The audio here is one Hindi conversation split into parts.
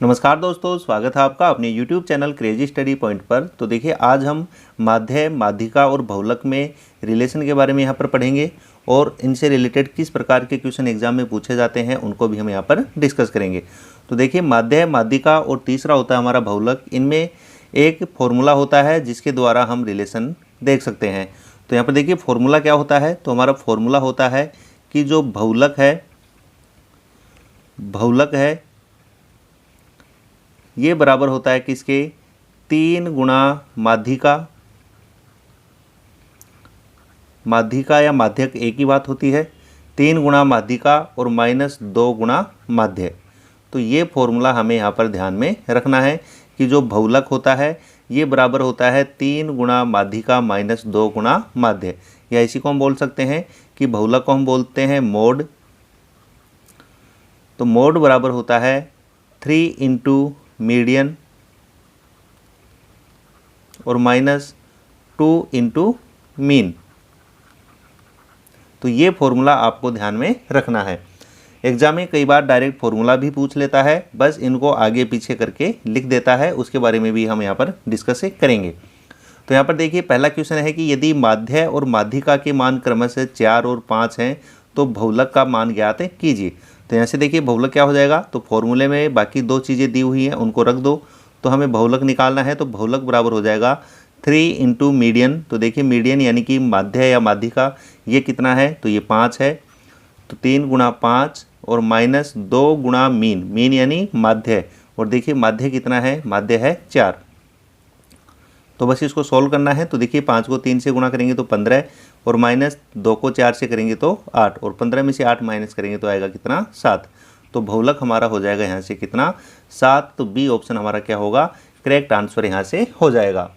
नमस्कार दोस्तों, स्वागत है आपका अपने YouTube channel crazy study point पर। तो देखिए, आज हम माध्य, माध्यिका और बहुलक में रिलेशन के बारे में यहाँ पर पढ़ेंगे और इनसे रिलेटेड किस प्रकार के क्वेश्चन एग्जाम में पूछे जाते हैं उनको भी हम यहाँ पर डिस्कस करेंगे। तो देखिए, माध्य, माध्यिका और तीसरा होता है हमारा बहुलक। इनमें एक फॉर्मूला होता है जिसके द्वारा हम रिलेशन देख सकते हैं। तो यहाँ पर देखिए फॉर्मूला क्या होता है। तो हमारा फॉर्मूला होता है कि जो बहुलक है ये बराबर होता है किसके, 3 गुणा माध्यिका। माध्यिका या माध्यक एक ही बात होती है। 3 गुणा माध्यिका और -2 गुणा माध्य। तो ये फॉर्मूला हमें यहाँ पर ध्यान में रखना है कि जो बहुलक होता है ये बराबर होता है 3 गुणा माध्यिका -2 गुणा माध्य। या इसी को हम बोल सकते हैं कि बहुलक को हम बोलते हैं मोड। तो मोड बराबर होता है 3 इंटू मीडियन और -2 इंटू मीन। तो ये फॉर्मूला आपको ध्यान में रखना है। एग्जाम में कई बार डायरेक्ट फॉर्मूला भी पूछ लेता है, बस इनको आगे पीछे करके लिख देता है। उसके बारे में भी हम यहाँ पर डिस्कस करेंगे। तो यहाँ पर देखिए पहला क्वेश्चन है कि यदि माध्य और माध्यिका के मान क्रमशः 4 और 5 हैं तो बहुलक का मान ज्ञात कीजिए। तो यहाँ से देखिए बहुलक क्या हो जाएगा। तो फॉर्मूले में बाकी दो चीज़ें दी हुई हैं उनको रख दो। तो हमें बहुलक निकालना है। तो बहुलक बराबर हो जाएगा 3 इंटू मीडियन। तो देखिए मीडियन यानी कि माध्य या माध्यिका ये कितना है, तो ये 5 है। तो 3 गुणा 5 और -2 गुणा मीन। मीन यानी माध्य। और देखिए माध्य कितना है, माध्य है 4। तो बस इसको सॉल्व करना है। तो देखिए 5 को 3 से गुणा करेंगे तो 15 और -2 को 4 से करेंगे तो 8 और 15 में से 8 माइनस करेंगे तो आएगा कितना, 7। तो बहुलक हमारा हो जाएगा यहाँ से कितना, 7। तो बी ऑप्शन हमारा क्या होगा, करेक्ट आंसर यहाँ से हो जाएगा।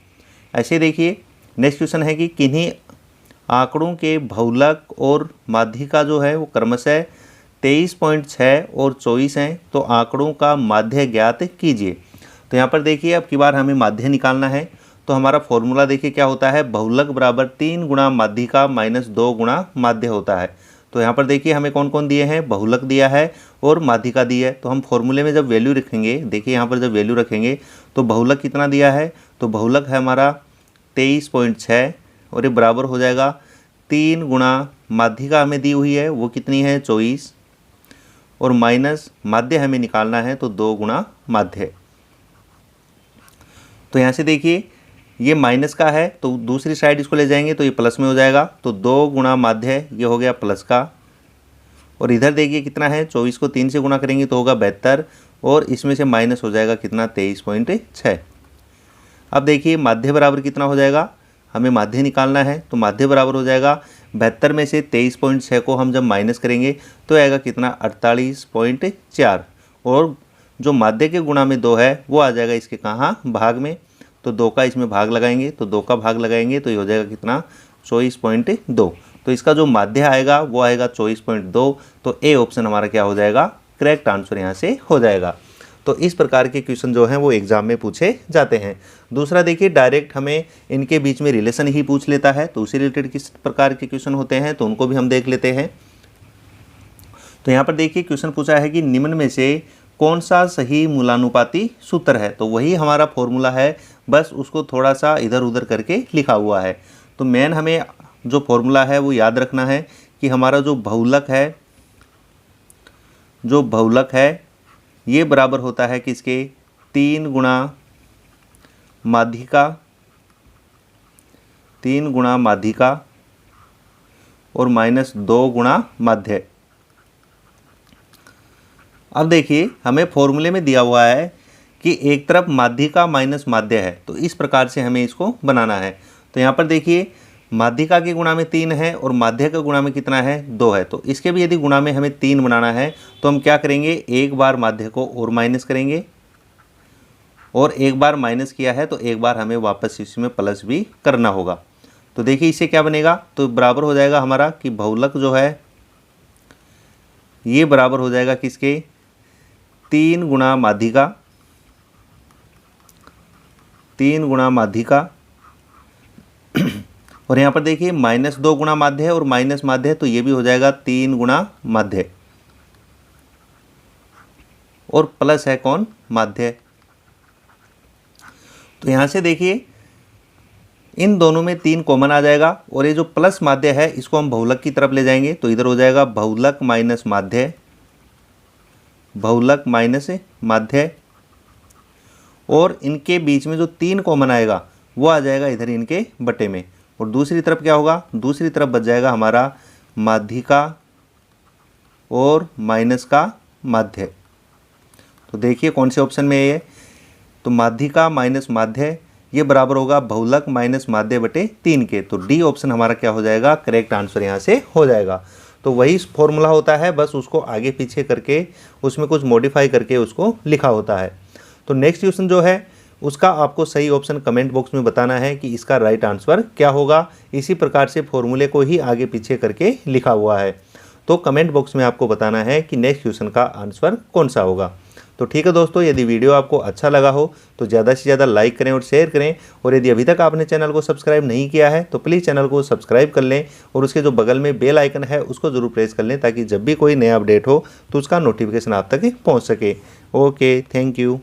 ऐसे देखिए नेक्स्ट क्वेश्चन है कि किन्हीं आंकड़ों के बहुलक और माध्यिका जो है वो क्रमशः 23.6 और 24 हैं। तो आंकड़ों का माध्य ज्ञात कीजिए। तो यहाँ पर देखिए अब की बार हमें माध्य निकालना है। तो हमारा फॉर्मूला देखिए क्या होता है, बहुलक बराबर 3 गुणा माध्यिका -2 गुणा माध्य होता है। तो यहाँ पर देखिए हमें कौन कौन दिए हैं, बहुलक दिया है और माध्यिका दी है। तो हम फॉर्मूले में जब वैल्यू रखेंगे, देखिए यहाँ पर जब वैल्यू रखेंगे तो बहुलक कितना दिया है, तो बहुलक है हमारा 23.6 और ये बराबर हो जाएगा 3 गुणा माध्यिका हमें दी हुई है वो कितनी है, 24 और माइनस माध्य हमें निकालना है तो 2 गुणा माध्य। तो यहाँ से देखिए ये माइनस का है तो दूसरी साइड इसको ले जाएंगे तो ये प्लस में हो जाएगा। तो 2 गुणा माध्य ये हो गया प्लस का। और इधर देखिए कितना है, 24 को 3 से गुणा करेंगे तो होगा 72 और इसमें से माइनस हो जाएगा कितना, 23.6। अब देखिए माध्य बराबर कितना हो जाएगा, हमें माध्य निकालना है। तो माध्य बराबर हो जाएगा 72 में से 23.6 को हम जब माइनस करेंगे तो आएगा कितना, 48.4। और जो माध्य के गुणा में 2 है वो आ जाएगा इसके कहाँ, भाग में। तो 2 का इसमें भाग लगाएंगे तो 2 का भाग लगाएंगे तो ये हो जाएगा कितना, 24.2। तो इसका जो माध्य आएगा वो आएगा 24.2। तो ए ऑप्शन हमारा क्या हो जाएगा, करेक्ट आंसर यहाँ से हो जाएगा। तो इस प्रकार के क्वेश्चन जो हैं वो एग्जाम में पूछे जाते हैं। दूसरा देखिए डायरेक्ट हमें इनके बीच में रिलेशन ही पूछ लेता है। तो उसी रिलेटेड किस प्रकार के क्वेश्चन होते हैं तो उनको भी हम देख लेते हैं। तो यहाँ पर देखिए क्वेश्चन पूछा है कि निम्न में से कौन सा सही मूलानुपाती सूत्र है। तो वही हमारा फॉर्मूला है, बस उसको थोड़ा सा इधर उधर करके लिखा हुआ है। तो मेन हमें जो फॉर्मूला है वो याद रखना है कि हमारा जो बहुलक है ये बराबर होता है किसके, 3 गुणा माध्यिका, 3 गुणा माध्यिका और -2 गुणा माध्य। अब देखिए हमें फॉर्मूले में दिया हुआ है कि एक तरफ माध्यिका माइनस माध्य है। तो इस प्रकार से हमें इसको बनाना है। तो यहाँ पर देखिए माध्यिका के गुणा में 3 है और माध्य का गुणा में कितना है, 2 है। तो इसके भी यदि गुणा में हमें 3 बनाना है तो हम क्या करेंगे, एक बार माध्य को और माइनस करेंगे और एक बार माइनस किया है तो एक बार हमें वापस इसमें प्लस भी करना होगा। तो देखिए इससे क्या बनेगा, तो बराबर हो जाएगा हमारा कि बहुलक जो है ये बराबर हो जाएगा किसके, 3 गुणा माध्यिका, 3 गुणा माध्यिका और यहाँ पर देखिए -2 गुणा माध्य है और माइनस माध्य है तो ये भी हो जाएगा 3 गुणा माध्य। और प्लस है कौन, माध्य। तो यहाँ से देखिए इन दोनों में 3 कॉमन आ जाएगा और ये जो प्लस माध्य है इसको हम बहुलक की तरफ ले जाएंगे, तो इधर हो जाएगा बहुलक माइनस माध्य, बहुलक माइनस माध्य, और इनके बीच में जो 3 कॉमन आएगा वो आ जाएगा इधर इनके बटे में। और दूसरी तरफ क्या होगा, दूसरी तरफ बच जाएगा हमारा माध्यिका और माइनस का माध्य। तो देखिए कौन से ऑप्शन में है ये, तो माध्यिका माइनस माध्य ये बराबर होगा बहुलक माइनस माध्य बटे 3 के। तो डी ऑप्शन हमारा क्या हो जाएगा, करेक्ट आंसर यहाँ से हो जाएगा। तो वही फॉर्मूला होता है, बस उसको आगे पीछे करके उसमें कुछ मॉडिफाई करके उसको लिखा होता है। तो नेक्स्ट क्वेश्चन जो है उसका आपको सही ऑप्शन कमेंट बॉक्स में बताना है कि इसका राइट आंसर क्या होगा। इसी प्रकार से फॉर्मूले को ही आगे पीछे करके लिखा हुआ है। तो कमेंट बॉक्स में आपको बताना है कि नेक्स्ट क्वेश्चन का आंसर कौन सा होगा। तो ठीक है दोस्तों, यदि वीडियो आपको अच्छा लगा हो तो ज़्यादा से ज़्यादा लाइक करें और शेयर करें, और यदि अभी तक आपने चैनल को सब्सक्राइब नहीं किया है तो प्लीज़ चैनल को सब्सक्राइब कर लें और उसके जो बगल में बेल आइकन है उसको ज़रूर प्रेस कर लें ताकि जब भी कोई नया अपडेट हो तो उसका नोटिफिकेशन आप तक पहुँच सके। Okay, thank you.